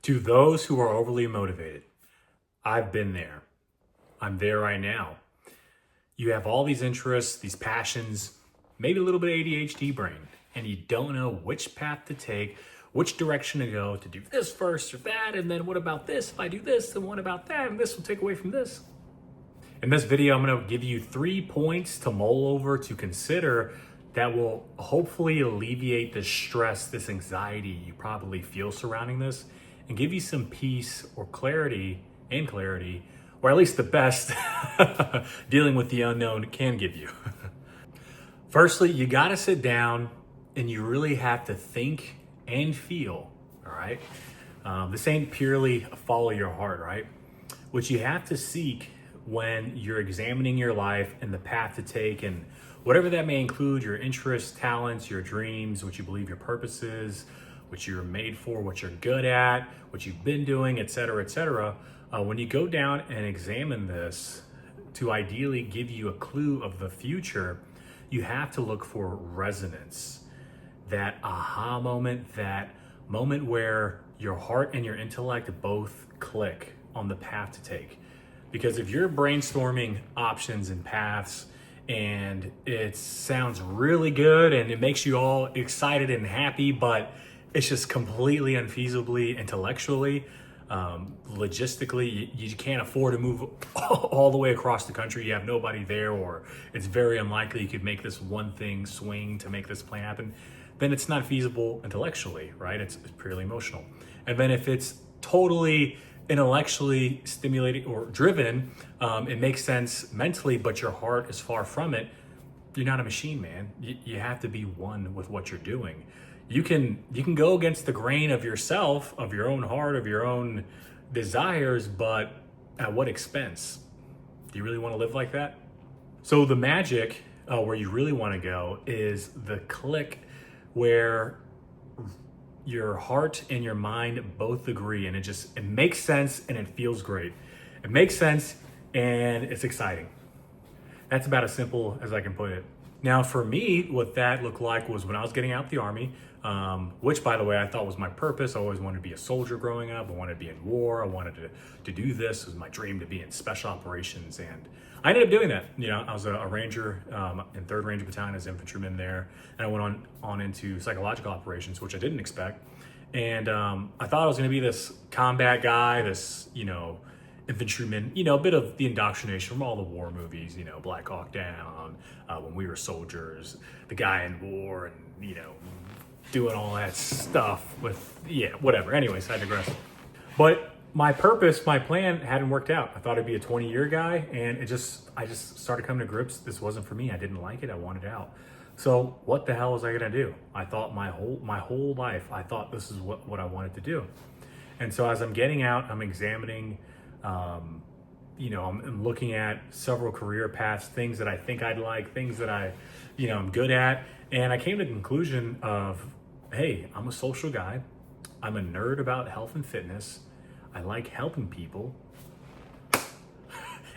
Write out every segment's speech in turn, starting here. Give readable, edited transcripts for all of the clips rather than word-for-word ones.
To those who are overly motivated, I've been there. I'm there right now. You have all these interests, these passions, maybe a little bit of ADHD brain, and you don't know which path to take, which direction to go, to do this first or that, and then what about this? If I do this, then what about that? And this will take away from this. In this video, I'm going to give you 3 points to mull over, to consider, that will hopefully alleviate the stress, this anxiety you probably feel surrounding this, and give you some peace or clarity, or at least the best dealing with the unknown can give you. Firstly, you got to sit down and you really have to think and feel, all right? This ain't purely follow your heart, right? What you have to seek when you're examining your life and the path to take, and whatever that may include, your interests, talents, your dreams, what you believe your purpose is, what you're made for, what you're good at, what you've been doing, etc., etc. When you go down and examine this to ideally give you a clue of the future, you have to look for resonance, that aha moment, that moment where your heart and your intellect both click on the path to take. Because if you're brainstorming options and paths and it sounds really good and it makes you all excited and happy, but it's just completely unfeasibly intellectually, logistically, you can't afford to move all the way across the country. You have nobody there, or it's very unlikely you could make this one thing swing to make this plan happen. Then it's not feasible intellectually, right? It's purely emotional. And then if it's totally intellectually stimulated or driven, it makes sense mentally, but your heart is far from it. You're not a machine, man. You have to be one with what you're doing. You can go against the grain of yourself, of your own heart, of your own desires, but at what expense? Do you really want to live like that? So the magic, where you really want to go, is the click where your heart and your mind both agree, and it makes sense and it feels great. It makes sense and it's exciting. That's about as simple as I can put it. Now, for me, what that looked like was when I was getting out of the Army, which, by the way, I thought was my purpose. I always wanted to be a soldier growing up. I wanted to be in war. I wanted to do this. It was my dream to be in special operations. And I ended up doing that. You know, I was a ranger in 3rd Ranger Battalion as infantryman there. And I went on into psychological operations, which I didn't expect. And I thought I was going to be this combat guy, this, infantryman, a bit of the indoctrination from all the war movies, Black Hawk Down, When We Were Soldiers, the guy in war, and, doing all that stuff with, whatever. Anyways, I digress. But my purpose, my plan hadn't worked out. I thought I'd be a 20-year guy, and I just started coming to grips. This wasn't for me. I didn't like it. I wanted out. So what the hell was I gonna do? I thought my whole life, I thought this is what I wanted to do. And so as I'm getting out, I'm examining, I'm looking at several career paths, things that I think I'd like, things that I'm good at. And I came to the conclusion of, hey, I'm a social guy. I'm a nerd about health and fitness. I like helping people.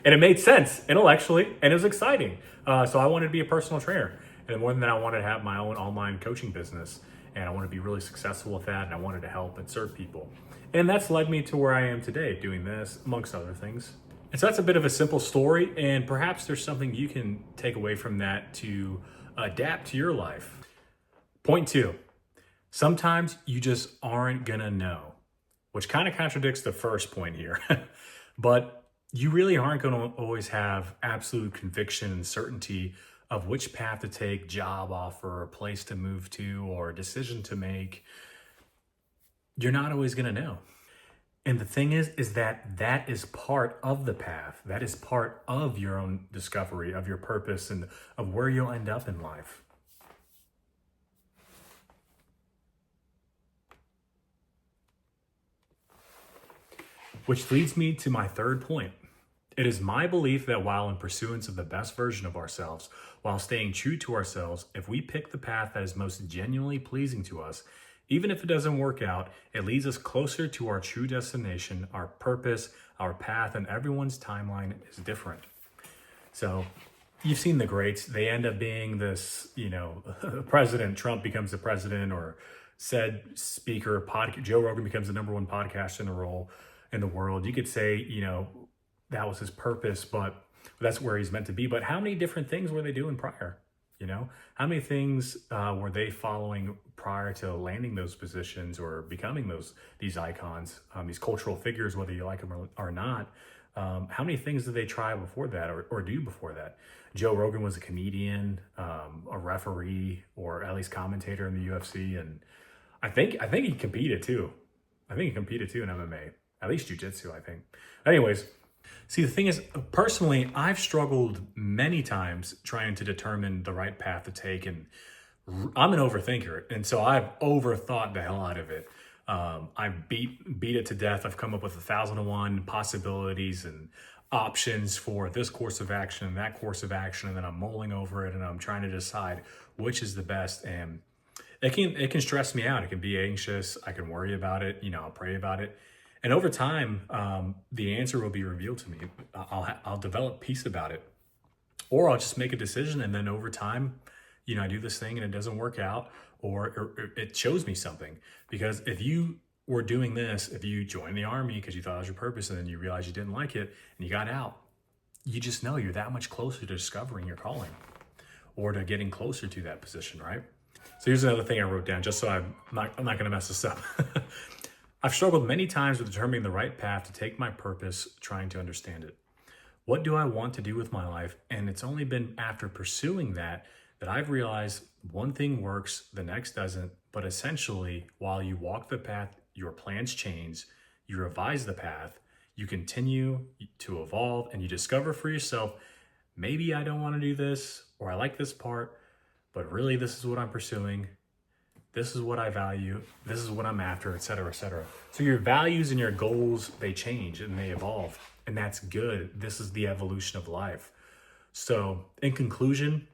And it made sense intellectually, and it was exciting. So I wanted to be a personal trainer. And more than that, I wanted to have my own online coaching business. And I wanted to be really successful with that. And I wanted to help and serve people. And that's led me to where I am today, doing this, amongst other things. And so that's a bit of a simple story. And perhaps there's something you can take away from that to adapt to your life. Point 2, sometimes you just aren't gonna know, which kind of contradicts the first point here. But you really aren't gonna always have absolute conviction and certainty of which path to take, job offer, place to move to, or decision to make. You're not always gonna know. And the thing is that is part of the path. That is part of your own discovery, of your purpose, and of where you'll end up in life. Which leads me to my 3rd point. It is my belief that while in pursuance of the best version of ourselves, while staying true to ourselves, if we pick the path that is most genuinely pleasing to us, even if it doesn't work out, it leads us closer to our true destination, our purpose, our path, and everyone's timeline is different. So you've seen the greats. They end up being this, president. Trump becomes the president, or said speaker, Joe Rogan becomes the #1 podcaster in the world. You could say, that was his purpose, but that's where he's meant to be. But how many different things were they doing prior? How many things were they following prior to landing those positions or becoming these icons, these cultural figures, whether you like them or not? How many things did they try before that or do before that? Joe Rogan was a comedian, a referee, or at least commentator in the UFC, and I think he competed too. I think he competed too in MMA, at least jiu-jitsu, I think. Anyways, see, the thing is, personally, I've struggled many times trying to determine the right path to take, and I'm an overthinker, and so I've overthought the hell out of it. I've beat it to death. I've come up with 1,001 possibilities and options for this course of action and that course of action, and then I'm mulling over it and I'm trying to decide which is the best. And it can stress me out. It can be anxious. I can worry about it. I'll pray about it. And over time, the answer will be revealed to me. I'll develop peace about it, or I'll just make a decision. And then over time, I do this thing and it doesn't work out, or it shows me something. Because if you were doing this, if you joined the army because you thought it was your purpose and then you realized you didn't like it and you got out, you just know you're that much closer to discovering your calling or to getting closer to that position, right? So here's another thing I wrote down just so I'm not going to mess this up. I've struggled many times with determining the right path to take my purpose, trying to understand it. What do I want to do with my life? And it's only been after pursuing that I've realized one thing works, the next doesn't. But essentially, while you walk the path, your plans change, you revise the path, you continue to evolve, and you discover for yourself, maybe I don't want to do this, or I like this part, but really this is what I'm pursuing. This is what I value. This is what I'm after, et cetera, et cetera. So your values and your goals, they change and they evolve, and that's good. This is the evolution of life. So in conclusion,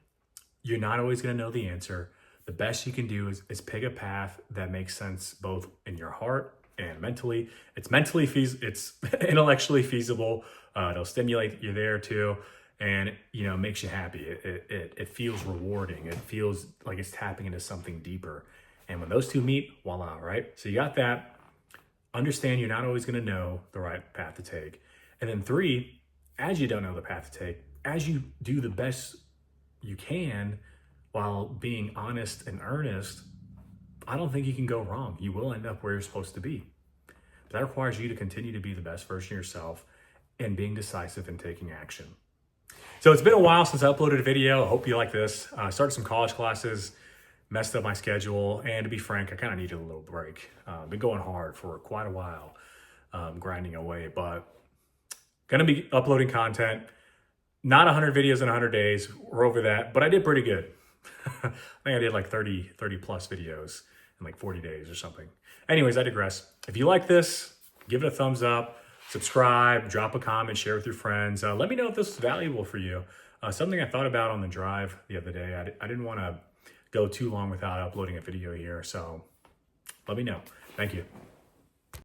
you're not always going to know the answer. The best you can do is pick a path that makes sense both in your heart and mentally. It's it's intellectually feasible. It'll stimulate you there too, and makes you happy. It feels rewarding. It feels like it's tapping into something deeper. And when those two meet, voila, right? So you got that. Understand you're not always going to know the right path to take. And then 3, as you don't know the path to take, as you do the best you can while being honest and earnest, I don't think you can go wrong. You will end up where you're supposed to be. But that requires you to continue to be the best version of yourself and being decisive and taking action. So it's been a while since I uploaded a video. I hope you like this. I started some college classes, messed up my schedule, and to be frank, I kind of needed a little break. Been going hard for quite a while, grinding away, but gonna be uploading content. Not 100 videos in 100 days. We're over that, but I did pretty good. I think I did like 30 plus videos in like 40 days or something. Anyways, I digress. If you like this, give it a thumbs up, subscribe, drop a comment, share with your friends. Let me know if this is valuable for you. Something I thought about on the drive the other day. I didn't want to go too long without uploading a video here, so let me know. Thank you.